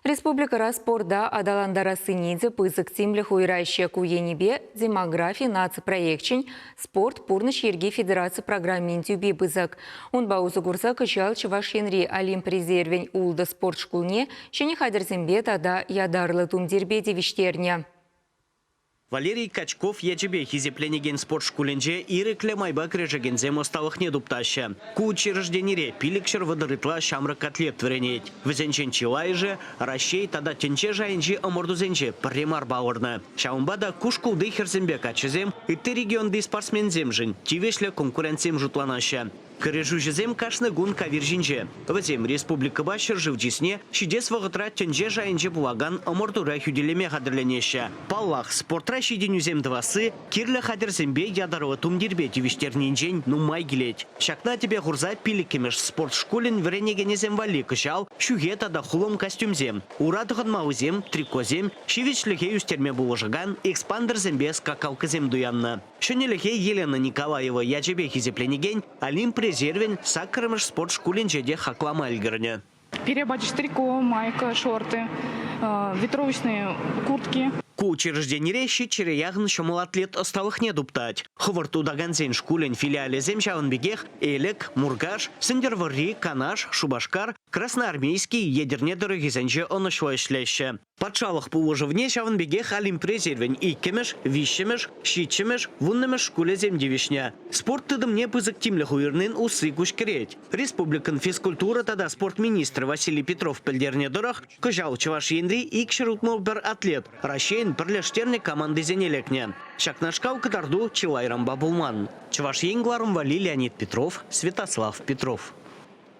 Республика спорда адаландара сынеде пызык тимлих уйрайшая куенебе демографии нацпроектчень спорт пурныш ерге федерация программин тюби пызык. Он баузы гурса кычал Чуваш Енри Олимп резервень улда спорт шкулне, шене хадерзембе тада ядарлы тумдербе девиштерня. Валерий Качков ячебе хизепленеген спорт шкуленже ирекле майба крежегензем осталых не дуптаща. Ку учрежденире пиликшер водорытла шамры котлет тверенеть. Везенчен чилай же, ращей тада тенче жайнжи омордузенче премар бауырна. Шаумбада кушку дыхерзембе качезем и ты регионды спортсмензем жин, тивешле конкуренциям жутланаща. Корежужезем кашны гун кавиржинже. Везем республика башыр живджисне, шидес вагытра тенже жайнже булаган омордура хюделеме хадырленеща. Паллах спортра шиденюзем двасы, кирле хадерзембе ядарова тумдирбе тивиштернинжен нумай гилеть. Шакна тебе гурза пиликемеш спорт школен вренегенезем вали кышал, шугета да хулом костюмзем. Урадыгын маузем, трикозем, шивичлихе юстерме буложаган, экспандерзембе скакалкызем дуянна. Шөнелихе Елена Николаева ячебе хизепленеген, Олимп резервен саккарымыш спорт шкулен жеде хаклама альгерне. Перебачишь трико, майка, шорты, ветровочные куртки. Ку учрежденире щичере ягн шомал атлет осталых не дуптать. Ховарту даганзен шкулен филиале земшаванбегех, элек, мургаш, сендервари, канаш, шубашкар, красноармейский, ядерне дорогизенже оношло шлеще. Подшалах положивне шаванбегех Олимп резервен и кемеш, вищемеш, щичемеш, вуннемеш шкуле земдевишня. Спорт тыдым не пызык тимлях уирнын усы кушкереть. Республикан физкультура тада спортминистр Василий Петров пельдерне дорог, кожал Чуваш Енри и кшерутмолбер атлет. Ращейн перлештерне команды зенелекне. Шакнашкау кадарду Чилайрам Бабулман. Чуваш Енгларум Вали Леонид Петров, Святослав Петров.